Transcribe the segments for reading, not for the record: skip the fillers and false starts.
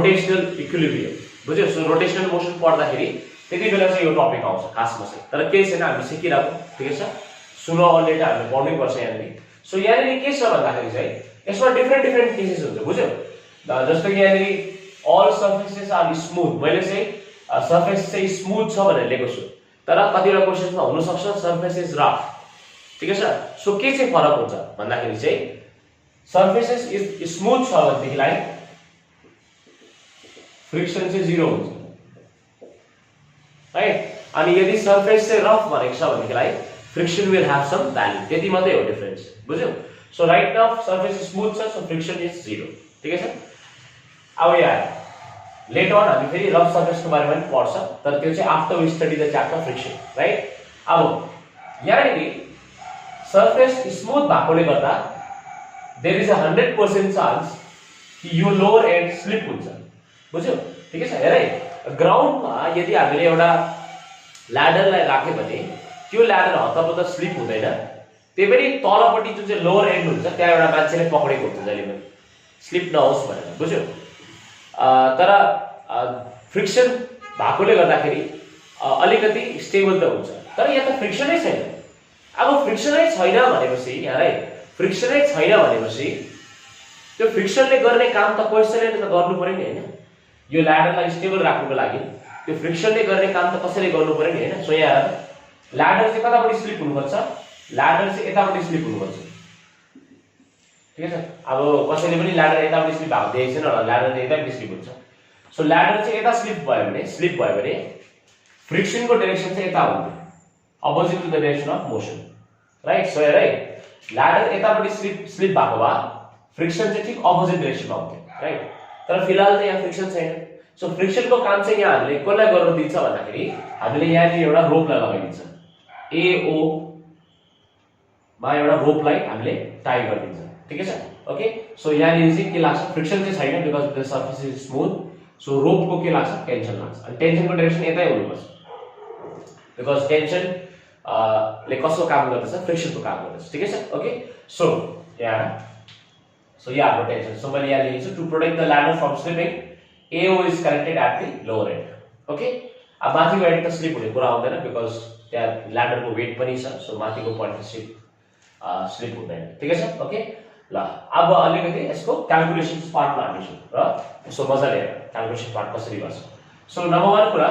Rotational equilibrium बुझ्यो। So rotational motion पढ्दाखेरि त्यति बेला चाहिँ यो टपिक आउँछ खासमा चाहिँ, तर केही छैन हामी सिकिरहेको ठिकै छ। सुनो अल डेटा हामीले पढ्नै पर्छ यहाँनिर। सो यहाँनिर के छ भन्दाखेरि चाहिँ यसमा डिफ्रेन्ट डिफ्रेन्ट केसेस हुन्छ बुझ्यो। जस्तो कि यहाँनिर अल सर्फेसेस आर स्मुथ, मैले चाहिँ सर्फेस चाहिँ स्मुथ छ भनेर लेखेको छु, तर कतिवटा क्वेशनमा हुन सक्छ सर्फेस इज रफ, ठिकै छ। सो के चाहिँ फरक हुन्छ भन्दाखेरि चाहिँ सर्फेसेस इज स्मुथ छ भनेदेखिलाई फ्रिक्सन चाहिँ 0 हुन्छ है, अनि यदि सर्फेस चाहिँ रफ भनेको छ भनेदेखिलाई friction will have some value, त्यति मात्रै हो डिफरेन्स बुझ्यो। So right now surface smooth छ, सो फ्रिक्सन इज 0, ठिकै छ। अब यहाँ लेटर अन हामी फेरि रफ सर्फेसको बारेमा पनि पढ्छ, तर त्यो चाहिँ after we study the chapter friction, right. अब यहाँनिर सर्फेस स्मुथ भएकोले गर्दा देयर इज अ 100% चान्स कि यो लोअर एन्ड स्लिप हुन्छ बुझ्यो, ठिकै छ। हेर है, ग्राउन्डमा यदि हामीले एउटा ल्याडरलाई राख्यो भने त्यो ल्याडर हतपत स्लिप हुँदैन, त्यही पनि तलपट्टि जुन चाहिँ लोअर एन्ड हुन्छ त्यहाँ एउटा मान्छेले पक्रेको हुन्छ जहिले पनि स्लिप नहोस् भनेर बुझ्यो। तर फ्रिक्सन भएकोले गर्दाखेरि अलिकति स्टेबल त हुन्छ, तर यहाँ त फ्रिक्सनै छैन। अब फ्रिक्सनै छैन भनेपछि यहाँ है, फ्रिक्सनै छैन भनेपछि त्यो फ्रिक्सनले गर्ने काम त कसैले त गर्नु पर्यो नि हैन। यो ल्याडरलाई स्टेबल राख्नुको लागि त्यो फ्रिक्सनले गर्ने काम त कसैले गर्नु पर्यो नि हैन। सो यहाँ ल्याडर चाहिँ कतापट्टि स्लिप हुनुपर्छ, ल्याडर चाहिँ यतापट्टि स्लिप हुनुपर्छ, ठिकै छ। अब कसैले पनि ल्याडर यतापट्टि स्लिप भएको देखेको छैन होला, ल्याडर यतापट्टि स्लिप हुन्छ। सो ल्याडर चाहिँ यता स्लिप भयो भने फ्रिक्सनको डाइरेक्सन चाहिँ यता हुन्छ, opposite to the direction of motion, right. So हेर है, ल्याडर यतापट्टि स्लिप भएको भए फ्रिक्सन चाहिँ ठिक अपोजिट डाइरेक्सनमा आउँथ्यो, राइट। तर फिलहाल चाहिँ यहाँ फ्रिक्सन छैन। सो फ्रिक्सनको काम चाहिँ यहाँ हामीले कसलाई गर्न दिन्छ भन्दाखेरि हामीले यहाँनिर एउटा रोपलाई लगाइदिन्छ, एओ मा एउटा रोपलाई हामीले टाई गरिदिन्छ, ठिकै छ। ओके, सो यहाँनिर चाहिँ के लाग्छ, फ्रिक्सन चाहिँ छैन because the surface is smooth. So रोपको के लाग्छ, टेन्सन लाग्छ, अनि टेन्सनको डाइरेक्सन यतै हुनुपर्छ बिकज टेन्सन ले कसको काम गर्दछ, फ्रिक्सनको काम गर्दछ, ठिकै छ। ओके, सो यहाँ हाम्रो टेन्सन, सो मैले यहाँ लेखेको छु to protect the ladder from slipping AO is connected at the lower end. Okay, अब माथिको एन्ड त स्लिप हुने कुरा आउँदैन बिकज त्यहाँ ल्याडरको वेट पनि छ, सो माथिको पोइन्ट स्लिप हुँदैन, ठिकै छ। ओके, ल अब अलिकति यसको क्याल्कुलेसन पार्टमा हामी छौँ र यसो मजाले हेर क्याल्कुलेसन पार्ट कसरी गर्छ। सो नम्बर 1 कुरा,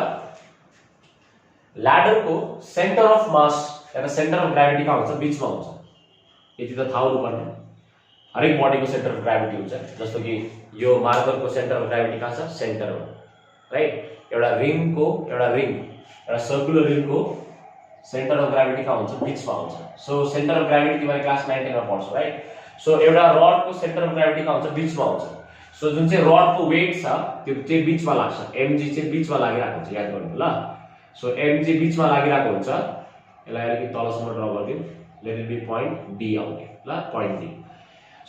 ल्याडरको सेन्टर अफ मास या सेन्टर अफ ग्राभिटी कहाँ हुन्छ, बीचमा हुन्छ, यति त थाहा हुनुपर्ने। हरेक बडीको सेन्टर अफ ग्राभिटी हुन्छ, जस्तो कि यो मार्करको सेन्टर अफ ग्राभिटी कहाँ छ, सेन्टरमा, राइट। एउटा सर्कुलर रिङको सेन्टर अफ ग्राभिटी कहाँ हुन्छ, बीचमा हुन्छ। सो सेन्टर अफ ग्राभिटी तिमीले क्लास 9 10 मा पढ्छौ, राइट। सो एउटा रडको सेन्टर अफ ग्राभिटी कहाँ हुन्छ, बीचमा हुन्छ। सो जुन चाहिँ रडको वेट छ त्यो चाहिँ बीचमा लाग्छ, mg चाहिँ बीचमा लागिरहेको हुन्छ, याद गर्नु ल। सो mg बीचमा लागिरहेको हुन्छ, यसलाई अलिकति तलसम्म ड्रा गरिदिउँ, let it be point D आउने ल, पोइन्ट डी।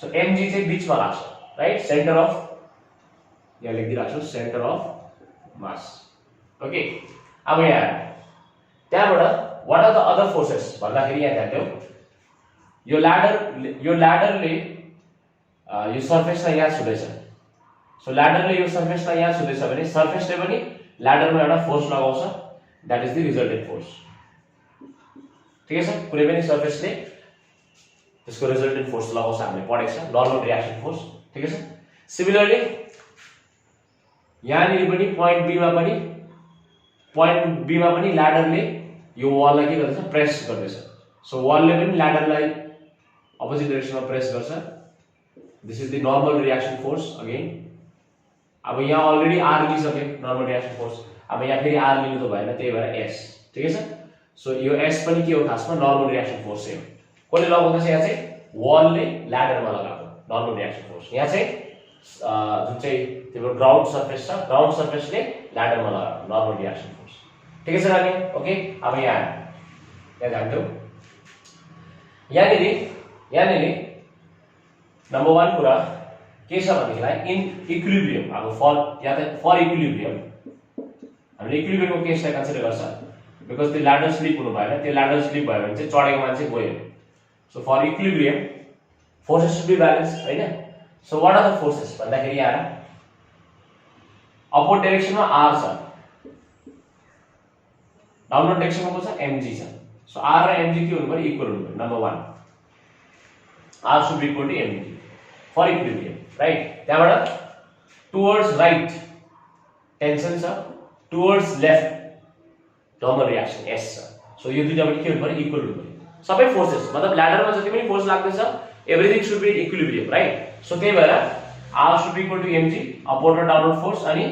सो mg चाहिँ बीचमा लाग्छ, राइट, सेन्टर अफ, यहाँ लेखिदिइराख्छु सेन्टर अफ मास। ओके, अब यहाँ त्यहाँबाट what are the other forces भन्दाखेरि यहाँ ध्यान दियौ, यो ल्याडरले यो सर्फेसलाई यहाँ छुँदैछ। सो ल्याडरले यो सर्फेसलाई यहाँ छुँदैछ भने सर्फेसले पनि ल्याडरमा एउटा फोर्स लगाउँछ, that is the resultant force, ठिकै छ। कुनै पनि सर्फेसले त्यसको रिजल्टेन्ट फोर्स लगाउँछ, हामीले पढेको छ, नर्मल रिएक्सन फोर्स, ठिकै छ। सिमिलरली यहाँनिर पनि पोइन्ट बीमा पनि ल्याडरले यो वाललाई के गर्दैछ, प्रेस गर्दैछ। सो वालले पनि ल्याडरलाई अपोजिट डाइरेक्सनमा प्रेस गर्छ, this is the normal reaction force again. अब यहाँ अलरेडी आर लिइसक्यो नर्मल रिएक्सन फोर्स, अब यहाँ फेरि आर लिनु त भएन, त्यही भएर एस, ठिकै छ। सो यो एस पनि के हो, खासमा नर्मल रिएक्सन फोर्स हो। कसले लगाउँदैछ, यहाँ चाहिँ वालले ल्याडरमा लगाएको नर्मल रिएक्सन फोर्स। यहाँ चाहिँ जुन चाहिँ तिम्रो ग्राउन्ड सर्फेस छ, ग्राउन्ड सर्फेसले ल्याडरमा लगाएको नर्मल रिएक्सन फोर्स, ठिकै छ नानी। ओके, अब यहाँ ध्यान दियौ, यहाँनिर नम्बर 1 कुरा के छ भनेदेखिलाई इन इक्विलिब्रियम, अब फर इक्विलिब्रियम हामीले इक्विलिब्रियमको केसलाई कन्सिडर गर्छ बिकज त्यो ल्याडर स्लिप हुनु भएन, त्यो ल्याडर स्लिप भयो भने चाहिँ चढेको मान्छे गयो। So for equilibrium forces should be balance, हैन। So what are the forces भन्दाखेरि यहाँ अपवर्ड डाइरेक्सनमा r छ, डाउनवर्ड डाइरेक्सनमा को छ mg छ। सो r र mg के हुनु पर्यो इक्वल हुनु पर्यो। Number 1 r should be equal to mg for equilibrium, right. त्यहाँबाट टुवर्ड्स राइट टेन्सन छ, towards left normal reaction s छ। सो यो दुईटाबाट के हुनु पर्यो इक्वल हुनु पर्यो। सबै फोर्सेस मतलब ल्याडरमा जति पनि फोर्स लाग्दैछ everything should be in equilibrium, right. So त्यही भएर r should be equal to mg upward र डाउनवर्ड फोर्स अनि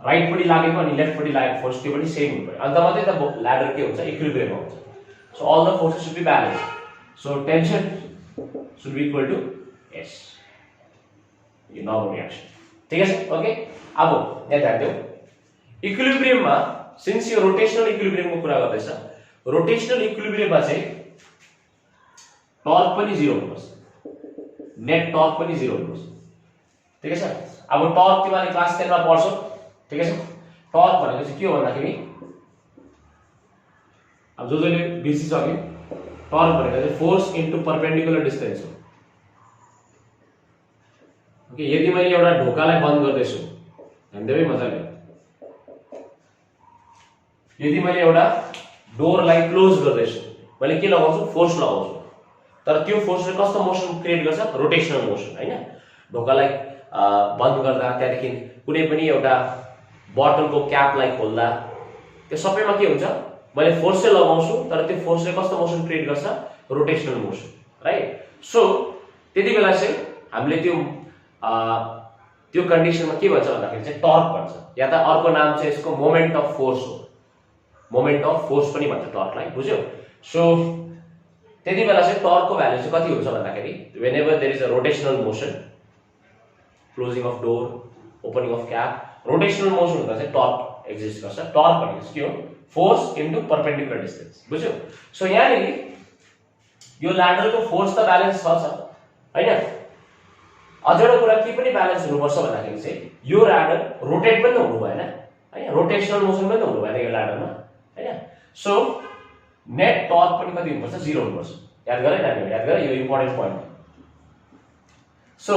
राइट पट्टि लागेको अनि लेफ्ट पट्टि लागेको फोर्स त्यो पनि सेम हुनु पर्यो। अन्त मात्रै त ल्याडर के हुन्छ इक्विलिब्रियममा हुन्छ। So all the forces should be balance. So tension should be equal to s, यो नर्मल रिएक्सन, ठीक है। ओके, अब यहाँ ध्यान दियौ इक्विलिब्रियममा सिन्स यो रोटेशनल इक्विलिब्रियमको कुरा गर्दैछ, रोटेशनल इक्विलिब्रियममा चाहिँ टर्क पनि 0 हुनुपर्छ, नेट टर्क पनि 0 हुनुपर्छ, ठीक है सर। अब टर्क तिमीले क्लास 10 मा पढ्छौ, ठीक है। टर्क भनेको चाहिँ के हो भन्दाखेरि अब जसले बिर्सिसक्यो टर्क भनेको चाहिँ फोर्स इन्टु परपेन्डिकुलर डिस्टेन्स हो। ओके, यदि मैले एउटा ढोकालाई बन्द गर्दैछु, ध्यान देऊ है मजाले, यदि मैले एउटा डोरलाई क्लोज गर्दैछु मैले के लगाउँछु फोर्स लगाउँछु, तर त्यो फोर्सले कस्तो मोसन क्रिएट गर्छ रोटेशनल मोसन हैन। ढोकालाई बन्द गर्दा त्यहाँदेखि कुनै पनि एउटा बोतलको क्यापलाई खोल्दा त्यो सबैमा के हुन्छ मैले फोर्स चाहिँ लगाउँछु तर त्यो फोर्सले कस्तो मोसन क्रिएट गर्छ रोटेशनल मोसन, राइट। सो त्यति बेला चाहिँ हामीले त्यो कन्डिसनमा के भन्छ भन्दाखेरि चाहिँ टर्क भन्छ, या त अर्को नाम चाहिँ यसको मोमेन्ट अफ फोर्स हो। मोमेन्ट अफ फोर्स पनि भन्छ टर्कलाई, बुझ्यौ। सो त्यति बेला चाहिँ टर्कको भ्यालु चाहिँ कति हुन्छ भन्दाखेरि whenever there is a rotational motion, closing of door, opening of cap, rotational motion हुँदा चाहिँ टर्क एक्जिस्ट गर्छ। टर्क भनेको के हो फोर्स इन्टु परपेन्डिकुलर डिस्टेन्स, बुझ्यौ। सो यहाँनिर यो ल्याडरको फोर्स त ब्यालेन्स छ हैन। अझ एउटा कुरा के पनि ब्यालेन्स हुनुपर्छ भन्दाखेरि चाहिँ यो ल्याडर रोटेट पनि हुनु भएन हैन, रोटेशनल मोसन पनि हुनु भएन यो ल्याडरमा हैन। सो नेट टर्क पनि कति हुनुपर्छ 0 हुनुपर्छ। याद गरे नानीहरु, याद गरे, यो इम्पोर्टेन्ट पोइन्ट हो। सो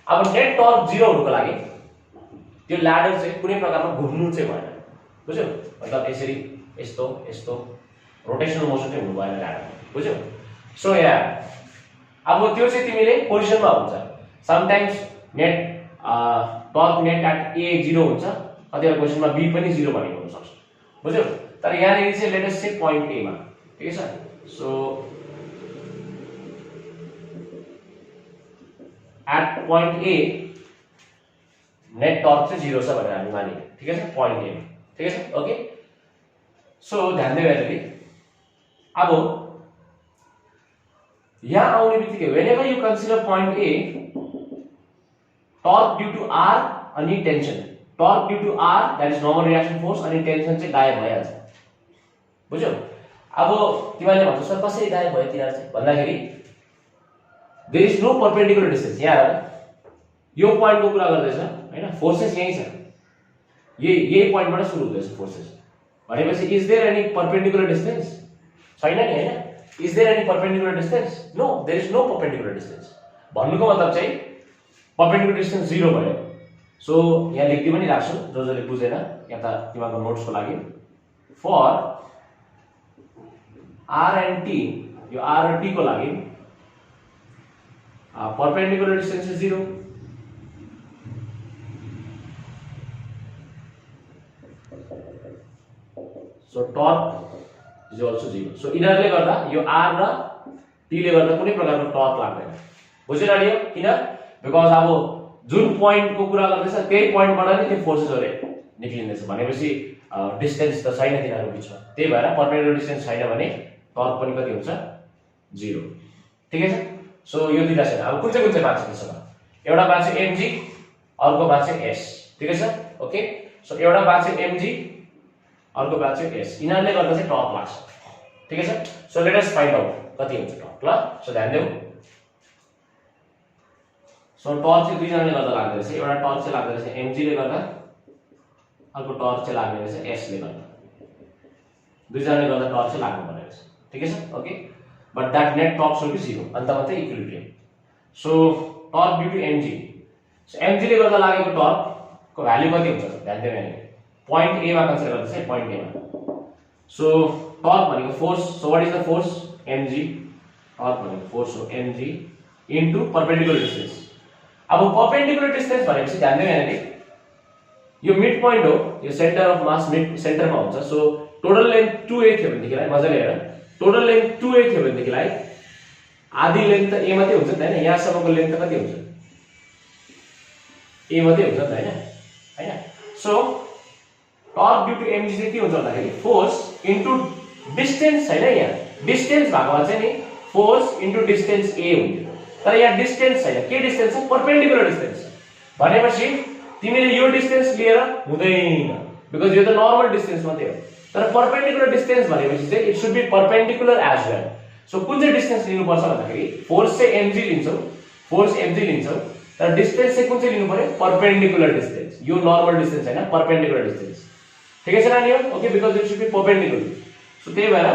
अब नेट टर्क 0 हुनुको लागि त्यो ल्याडर चाहिँ कुनै प्रकारमा घुम्नु चाहिँ भएन, बुझ्यौ। मतलब यसरी यस्तो यस्तो रोटेशनल मोसन चाहिँ हुनु भएन ल्याडर, बुझ्यौ। सो यहाँ अब त्यो चाहिँ तिमीले पोजिसनमा हुन्छ। Sometimes net torque net at a 0 हुन्छ, कतिवटा क्वेशनमा b पनि 0 भनेको हुन सक्छ, बुझ्यौ। तर यहाँनिर चाहिँ let us say point a मा, ठीक है sir. So at point a net torque चाहिँ 0 छ भनेर हामी मानियो, ठीक है सर, पॉइन्ट a, ठीक है सर। ओके, सो ध्यान दिनु यहाँले। अब यहाँ आउने बित्तिकै whenever you consider point a, torque due to r अनि tension, torque due to r that is normal reaction force अनि टेन्सन चाहिँ गायब भइहाल्छ, बुझ्यौ। अब तिमीले भन्छौ सर कसरी गायब भयो तिनीहरु चाहिँ भन्दाखेरि there is no perpendicular distance. यहाँ हेर यो पोइन्टको कुरा गर्दैछ हैन, फोर्सेस यही छ, यही पोइन्टबाट सुरु हुँदैछ फोर्सेस भनेपछि is there any perpendicular distance? छैन नि हैन। Is there any perpendicular distance? No, there is no perpendicular distance. भन्नुको मतलब चाहिँ परपेन्डिकुलर डिस्टेन्स 0 भयो। सो यहाँ लेख्दै पनि राख्छु जसले बुझेन यहाँ त तिमीको नोट्सको लागि फर r and t, यो r र t को लागि perpendicular distance is 0। So torque is also 0। So यिनीहरुले गर्दा यो r र t ले गर्दा कुनै प्रकारको टर्क लाग्दैन, बुझ्यौ नि? किन? बिकज अब जुन पोइन्टको कुरा गर्दैछ त्यही पोइन्टबाट नै त्यो फोर्सेसहरु निक्लिँदैछ भनेपछि डिस्टेन्स त छैन तिनीहरु बीचमा, त्यही भएर परपेन्डिकुलर डिस्टेन्स छैन भने टर्क पनि कति हुन्छ 0, ठीक है। सो यो दुईटा छ। अब कुन चाहिँ बाँच्छ त्यसो भए एउटा बाँच्छ mg, अर्को बाँच्छ s, ठीक है सर। ओके, सो एउटा बाँच्छ mg, अर्को बाँच्छ s, यिनीहरुले गर्दा चाहिँ टर्क लाग्छ, ठीक है sir. So let us find out कति हुन्छ टर्क ल। सो ध्यान देऊ। सो टर्क चाहिँ दुईजनाले गर्दा लाग्दै रहेछ, एउटा टर्क चाहिँ लाग्दै रहेछ mg ले गर्दा, अर्को टर्क चाहिँ लाग्दै रहेछ s ले गर्दा, दुईजनाले गर्दा टर्क चाहिँ लाग्नु पर्ने रहेछ, ठीक है sir. Okay, but that net torque should be 0 अन्त मात्रै equilibrium. So torque due to mg, so mg ले गर्दा लागेको टर्क को भ्यालु कति हुन्छ ध्यान दिनु हैन पॉइंट ए मा कन्सिडर गर्दैछ है पॉइंट ए मा सो टर्क भनेको force so what is the force mg torque भनेको फोर्स हो mg इन्टु परपेंडिकुलर डिस्टेंस अब परपेंडिकुलर डिस्टेंस भनेपछि ध्यान दिनु हैन यो मिड पोइन्ट हो यो सेन्टर अफ मास मिड सेन्टरमा हुन्छ सो टोटल लेन्थ 2a थियो भनेदेखिलाई मजाले हेर टोटल लेन्थ 2a थियो भनेदेखिलाई आधी लेन्थ त a मात्रै हुन्छ नि हैन यहाँसम्मको लेन्थ कति हुन्छ a मात्रै हुन्छ नि हैन हैन so torque due to mg चाहिँ के हुन्छ भन्दाखेरि फोर्स इन्टु डिस्टेन्स हैन यहाँ डिस्टेन्स भएकोमा चाहिँ नि फोर्स इन्टु डिस्टेन्स a हुन्थ्यो तर यहाँ डिस्टेन्स छैन के डिस्टेन्स छ परपेंडिकुलर डिस्टेन्स भनेपछि तिमीले यो डिस्टेन्स लिएर हुँदैन बिकज यो त नर्मल डिस्टेन्स मात्रै हो तर परपेंडिकुलर डिस्टेन्स भनेपछि चाहिँ it should be perpendicular as well so कुन चाहिँ डिस्टेन्स लिनु पर्छ भन्दाखेरि फोर्स चाहिँ mg लिन्छौ फोर्स mg लिन्छौ तर डिस्टेन्स चाहिँ कुन चाहिँ लिनु पर्यो परपेंडिकुलर डिस्टेन्स यो नर्मल डिस्टेन्स हैन परपेंडिकुलर डिस्टेन्स ठिकै छ नानीहरु okay because it should be perpendicular so त्यही भएर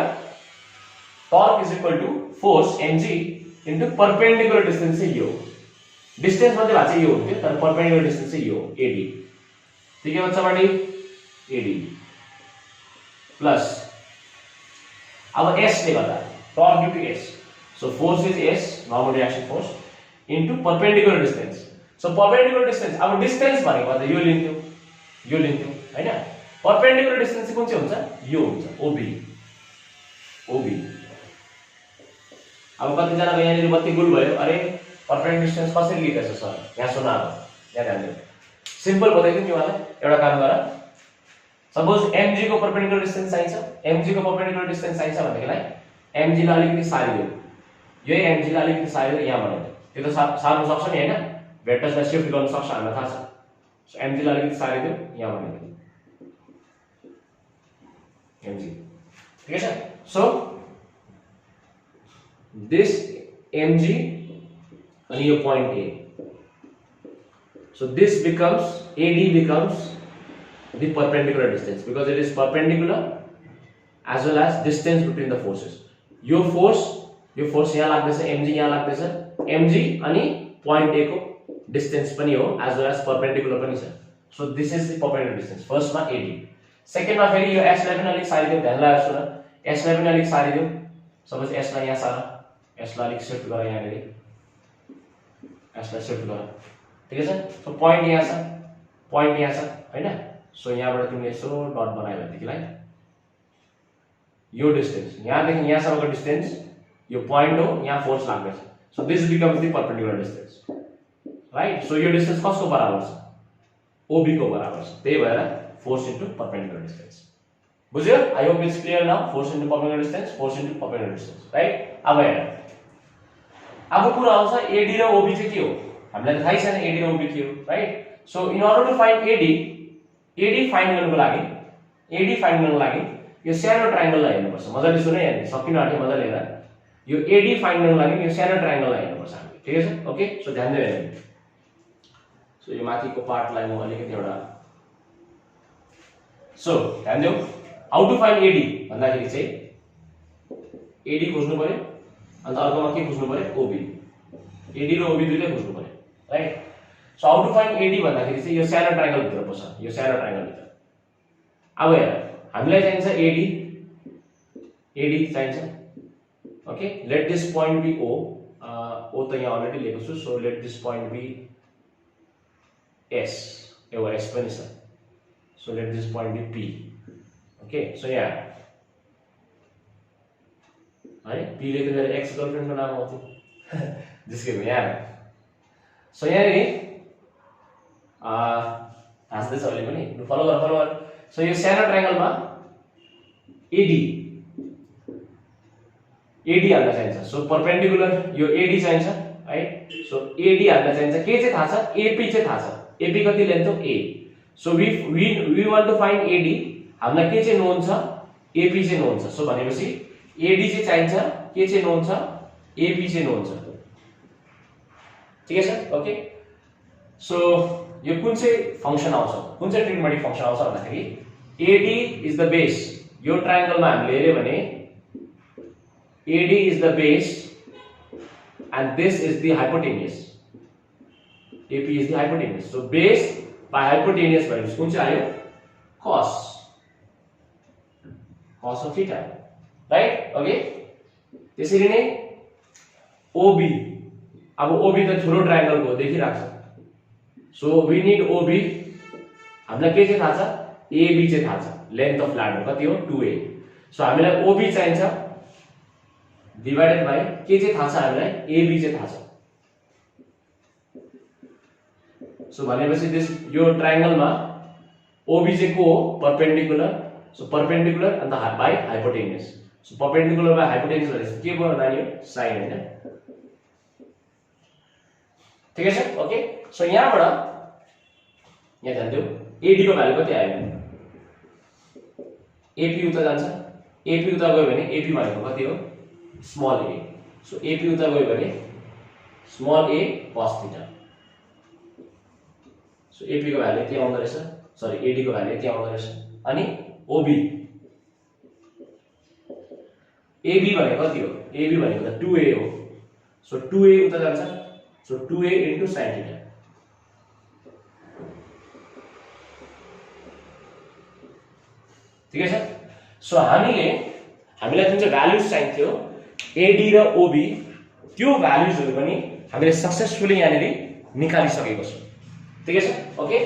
torque is equal to force mg into perpendicular distance चाहिँ यो डिस्टेन्स मात्रै भए चाहिँ यो हुन्थ्यो तर परपेंडिकुलर डिस्टेन्स चाहिँ यो ad ठीक है बच्चाहरु ad प्लस अब s ले गर्दा torque due to s so force is s normal reaction force into perpendicular distance so perpendicular distance अब डिस्टेन्स भनेको त यो लिन्थ्यो हैन परपेंडिकुलर डिस्टेन्स चाहिँ कुन चाहिँ हुन्छ यो हुन्छ ob अब कति जना यहाँनिर बत्ती गुल भयो अरे परपेंडिकुलर डिस्टेन्स कसरी लिएको छ सर यहाँ सुन अब यहाँ ध्यान दिनु सिम्पल बताइदिनु तिमीलाई एउटा काम गर सपोज mg को परपेंडिकुलर डिस्टेन्स चाहिन्छ mg को परपेंडिकुलर डिस्टेन्स चाहिन्छ भनेदेखिलाई mg लाई अलिकति सारिदियो यही mg लाई अलिकति सारिदियो यहाँ बनाइदियो त्यो त सार्नु सक्छ नि हैन भेक्टर्सलाई शिफ्ट गर्न सक्छ हामीलाई थाहा छ सो mg लाई अलिकति सारिदियो यहाँ बनाइदियो mg ठीक है so this mg and your point A so this becomes AD becomes the perpendicular distance because it is perpendicular as well as distance between the forces यो फोर्स यहाँ लाग्दैछ mg यहाँ लाग्दैछ mg अनि point A को distance पनि हो as well as perpendicular पनि छ so this is the perpendicular distance first मा AD सेकेन्ड मा फेरि यो s लाई पनि अलिक सारिदियो ध्यान लगाएर सुन s लाई पनि अलिक सारिदियो सपोज s लाई यहाँ सारा s लाई अलिक शिफ्ट गर यहाँ गरी s लाई शिफ्ट गर ठीक है सो पॉइंट यहाँ छ हैन सो यहाँबाट तिमीले यसो डट बनायो भनेदेखिलाई यो डिस्टेन्स यहाँदेखि यहाँसम्मको डिस्टेन्स यो पॉइंट हो यहाँ फोर्स लाग्दैछ so this becomes the perpendicular distance right so यो डिस्टेन्स कसको बराबर छ OB को बराबर छ त्यही भएर फोर्स इन्टु परपेंडिकुलर डिस्टेन्स बुझ्यो I hope it's clear now force into perpendicular distance force into perpendicular distance right अब हेर अब कुरा आउँछ AD र OB चाहिँ के हो हामीलाई थाहै छैन AD र OB के हो right so in order to find AD find गर्नको लागि यो सानो ट्रायंगललाई हेर्नुपर्छ मजाले सुन है सकिन आँट्यो मजाले हेर यो AD फाइन्ड गर्नको लागि यो सानो ट्रायंगललाई हेर्नुपर्छ हामीले ठीक छ ओके सो ध्यान दिनु हेर्नु सो यो माथिको पार्टलाई म अलिकति एउटा सो ध्यान दिऊ हाउ टु फाइन्ड AD भन्दाखेरि चाहिँ AD खोज्नु पर्यो अनि अर्कोमा के खोज्नु पर्यो OB AD र OB दुईटै खोज्नु पर्यो right so how to find AD भन्दाखेरि चाहिँ यो सानो ट्रायंगल भित्र पस्छ यो सानो ट्रायंगल भित्र अब हेर हामीलाई चाहिन्छ AD चाहिन्छ okay let this point be O O त यहाँ अलरेडी लेखेको छु so let this point be S एउटा S पनि छ so let this point be P okay so यहाँ है P ले त मेरो एक्स गर्लफ्रेन्डको नाम आउँथ्यो जिस्केको यहाँ सो यहाँ नि हाँस्दैछ अहिले पनि फलो गर सो यो सानो ट्रायंगलमा AD हाल्न चाहिन्छ सो परपेंडिकुलर यो AD चाहिन्छ राइट सो AD हाल्न चाहिन्छ के चाहिँ थाहा छ AP चाहिँ थाहा छ AP कति लेन्थ हो A so we want to find AD हामीलाई के चाहिँ नोन छ AP चाहिँ नोन छ सो भनेपछि AD चाहिँ चाहिन्छ के चाहिँ नोन छ AP चाहिँ नोन छ ठीक है ओके सो यो कुन चाहिँ फंक्शन आउँछ कुन चाहिँ ट्रिग्नोमेट्रिक फंक्शन आउँछ भन्दाखेरि AD इज द बेस यो ट्रायंगलमा हामीले हेर्यो भने AD is the base and this is the hypotenuse AP is the hypotenuse so base by hypotenuse भनेपछि कुन चाहिँ आयो cos of theta right okay त्यसरी नै OB अब OB त ठुलो ट्रायंगलको देखिराख्छ सो वी नीड OB हामीलाई के चाहिँ थाहा छ AB चाहिँ थाहा छ लेन्थ अफ ल्याडर कति हो 2a सो हामीलाई OB चाहिन्छ डिवाइडेड बाइ के चाहिँ थाहा छ हामीलाई AB चाहिँ थाहा छ सो भनेपछि दिस यो ट्रायंगलमा OB चाहिँ को हो perpendicular so perpendicular and by hypotenuse so perpendicular by hypotenuse भनेपछि के भयो नानी यो sin हैन ठीक छ ओके सो यहाँबाट यहाँ ध्यान दिऊ AD को भ्यालु कति आयो AP उता जान्छ AP उता गयो भने AP भनेको कति हो स्मल a सो AP उता गयो भने small a cos theta so AP को भ्यालु यति आउँदो रहेछ सरी AD को भ्यालु यति आउँदो रहेछ अनि OB AB भनेको कति हो AB भनेको त 2a हो सो 2a उता जान्छ so 2a into sin theta ठीक छ सो हामीलाई जुन चाहिँ भ्यालुज चाहिन्थ्यो AD र OB त्यो भ्यालुजहरु पनि हामीले सक्सेसफुली यहाँनेर निकालिसकेको छौं ठीक छ ओके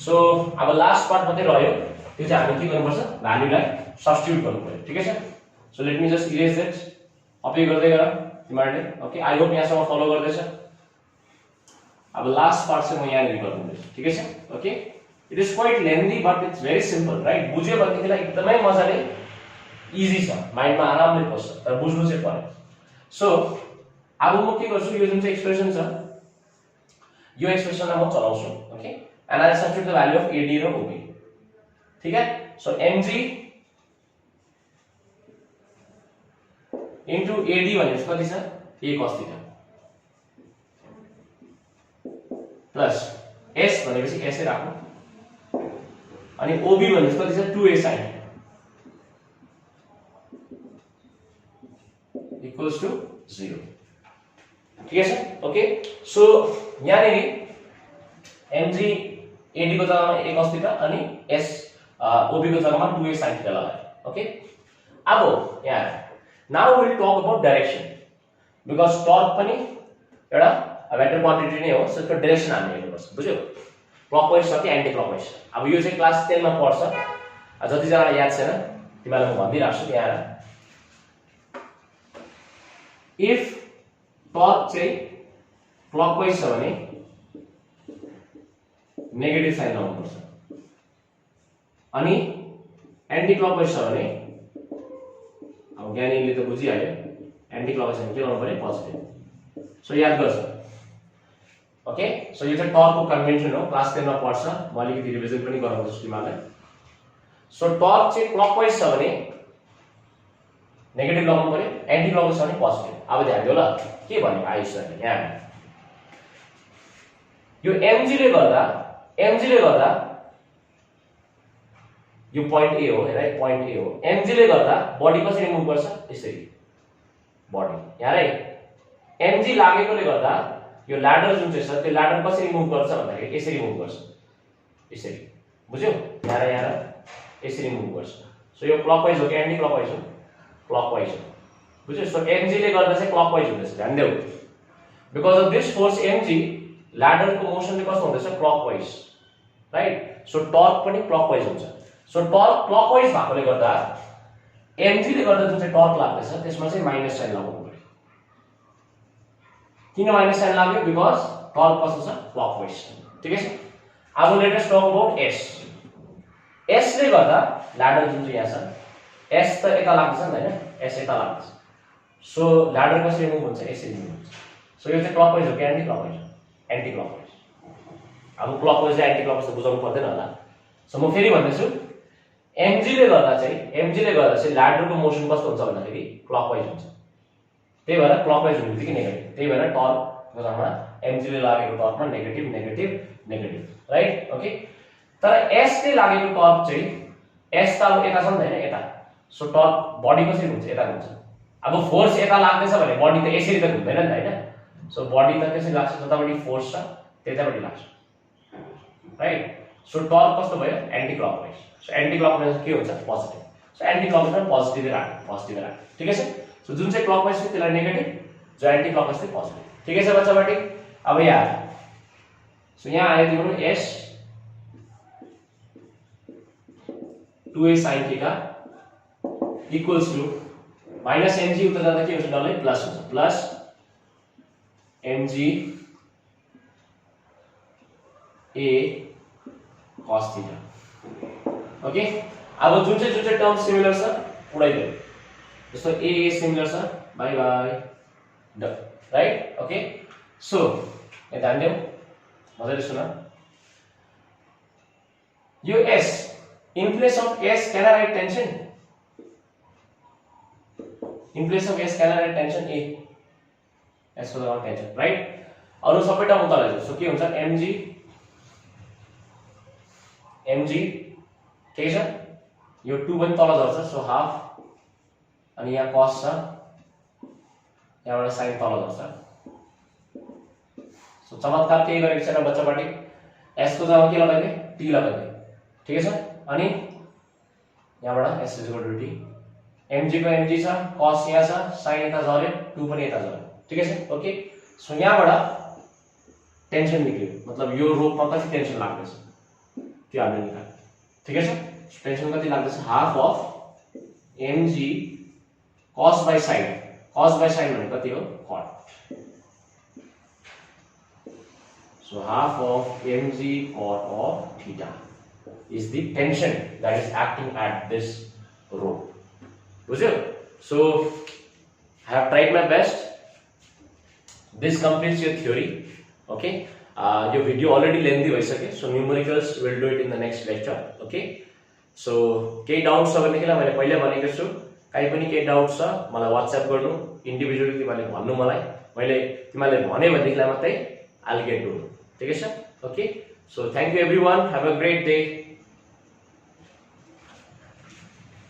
सो अब लास्ट पार्ट मात्रै रह्यो त्यो चाहिँ हामी के गर्नुपर्छ भ्यालुलाई सब्स्टिट्युट गर्नुपर्छ ठीक छ so let me just erase it अपे गर्दै गर तिमीहरुले ओके आई होप यहाँसम्म फलो गर्दैछ अब लास्ट पार्ट चाहिँ म यहाँनेर गर्दैछु ठीक छ okay it is quite लेन्दी but it's very simple right बुझ्यो भनेदेखिलाई एकदमै मजाले इजी छ माइन्डमा आरामले बस्छ तर बुझ्नु चाहिँ पर्यो सो अब म के गर्छु यो जुन चाहिँ एक्सप्रेसन छ यो एक्सप्रेसनलाई म चलाउँछु okay and I substitute the value of AD र OB ठीक है सो mg into AD भनेपछि कति छ a cos theta plus s भनेपछि s ए राख्नु अनि OB भनेपछि कति छ 2a sin equals to 0 ठीक है ओके सो यहाँनेरि mg AD को जग्गामा a cos थीटा अनि s OB को जग्गामा 2a sin थीटा लगायो ओके अब यहाँ now we will talk about direction because torque पनि एउटा वेक्टर क्वान्टिटी नै हो सो त्यसको डाइरेक्सन हामीले हेर्नुपर्छ बुझ्यौ क्लकवाइज छ कि एन्टी क्लकवाइज अब यो चाहिँ क्लास 10 मा पढ्छ जति जनालाई याद छैन तिमीलाई म भनिदिराछु यहाँ इफ टर्क चाहिँ क्लकवाइज छ भने नेगेटिभ साइन लगाउनुपर्छ अनि एन्टी क्लकवाइज छ भने अब ज्ञानीले त बुझिहाल्यो एन्टी क्लकवाइज भने के गर्नु पर्यो पोजिटिभ सो याद गर्छ ओके सो यो चाहिँ टर्कको कन्भेन्सन हो क्लास 10 मा पढ्छ म अलिकति रिभिजन पनि गराउँछु तिमीलाई सो टर्क चाहिँ क्लकवाइज छ भने नेगेटिभ लगाउनु पर्यो एन्टी क्लकवाइज छ भने पोजिटिभ अब ध्यान दियो ल के भन्ने आइस यहाँ यो mg ले गर्दा यो पोइन्ट A हो राइट पोइन्ट A हो mg ले गर्दा बडी कसरी मुभ गर्छ यसरी बडी यहाँ रे mg लागेकोले गर्दा यो ल्याडर जुन चाहिँ छ त्यो ल्याडर कसरी मुभ गर्छ भन्दाखेरि यसरी मुभ गर्छ यसरी बुझ्यौ यहाँ यसरी मुभ गर्छ सो यो क्लकवाइज हो कि एन्टी क्लकवाइज हो क्लकवाइज हो बुझ्यौ सो mg ले गर्दा चाहिँ क्लकवाइज हुँदैछ ध्यान देऊ because of this force mg ladder को मोशन ले कस्तो हुँदैछ क्लकवाइज राइट सो टर्क पनि क्लकवाइज हुन्छ सो टर्क क्लकवाइज भएकोले गर्दा mg ले गर्दा जुन चाहिँ टर्क लाग्दैछ त्यसमा चाहिँ माइनस साइन लगाउनु पर्यो किन माइनस साइन लाग्यो बिकज टर्क कस्तो छ क्लकवाइज ठीक है अब let us talk about s ले गर्दा ल्याडर जुन चाहिँ यहाँ छ s त यता लाग्छ नि हैन s यता लाग्छ सो ल्याडर कसरी मुभ हुन्छ यसरी मुभ हुन्छ सो यो चाहिँ क्लकवाइज हो कि एन्टी क्लकवाइज एन्टी क्लकवाइज अब क्लकवाइज र एन्टी क्लकवाइज त बुझाउनु पर्दैन होला सो म फेरि भन्दैछु mg ले गर्दा चाहिँ ल्याडरको मोसन कस्तो हुन्छ भन्दाखेरि क्लकवाइज हुन्छ त्यही भएर क्लकवाइज हुने बित्तिकै नेगेटिभ त्यही भएर टर्कको जग्गामा mg ले लागेको टर्कमा negative negative negative right okay तर s ले लागेको टर्क चाहिँ s त अब यता छ नि हैन यता सो टर्क बडी कसरी हुन्छ यता हुन्छ अब फोर्स यता लाग्दैछ भने बडी त यसरी त घुम्दैन नि हैन सो बडी त त्यसरी लाग्छ जतापटि फोर्स छ त्यतापटि लाग्छ राइट सो टर्क कस्तो भयो anti clockwise so anti clockwise के हुन्छ positive so anti clockwise positive राख्नु ठिकै छ सो जुन चाहिँ क्लकवाइज छ त्यसलाई नेगेटिभ जो एन्टी क्लकवाइज चाहिँ पोजिटिभ ठिकै छ बच्चाबाटी अब यहाँ सो यहाँ आयो तिम्रो s 2a sin theta equals to minus mg उता जाँदा के हुन्छ डल्लै प्लस हुन्छ plus mg a cos theta okay अब जुन चाहिँ टर्म सिमिलर छ उडाइदियो जस्तो a सिमिलर छ bye bye done right okay so यहाँ ध्यान देऊ मजाले सुन यो s in place of s can I write tension in place of s can I write tension a s को लगाउँ टेन्सन राइट अरु सबै टर्म उता लैजाऊ सो के हुन्छ mg के छ यो 2 पनि तल झर्छ सो हाफ अनि यहाँ cos छ यहाँबाट sin तल झर्छ सो चमत्कार केही गरेको छैन बच्चाबाटी s को जग्गामा के लगाइदिए t लगाइदिए ठिकै छ अनि यहाँबाट s t mg को mg छ cos यहाँ छ sin यता झर्यो 2 पनि यता झर्यो ठिकै छ ओके सो यहाँबाट टेन्सन निक्ल्यो मतलब यो रोपमा कति टेन्सन लाग्दैछ त्यो हामीले निकाल्यो ठिकै छ टेन्सन कति लाग्दैछ half of mg cos by sin भनेको कति हो cot so half of mg cot of theta is the tension that is acting at this rope बुझ्यो so I have tried my best this completes your theory okay यो video already लेन्थी भइसक्यो so numericals will do it in the next lecture okay so केही doubts छ भनेदेखिलाई मैले पहिले भनेको छु कहीँ पनि केही डाउट्स छ मलाई व्हाट्सएप गर्नु इन्डिभिजुअली तिमीले भन्नु मैले तिमीले भने भनेदेखिलाई मात्रै I will get to know ठिकै छ okay so thank you everyone have a great day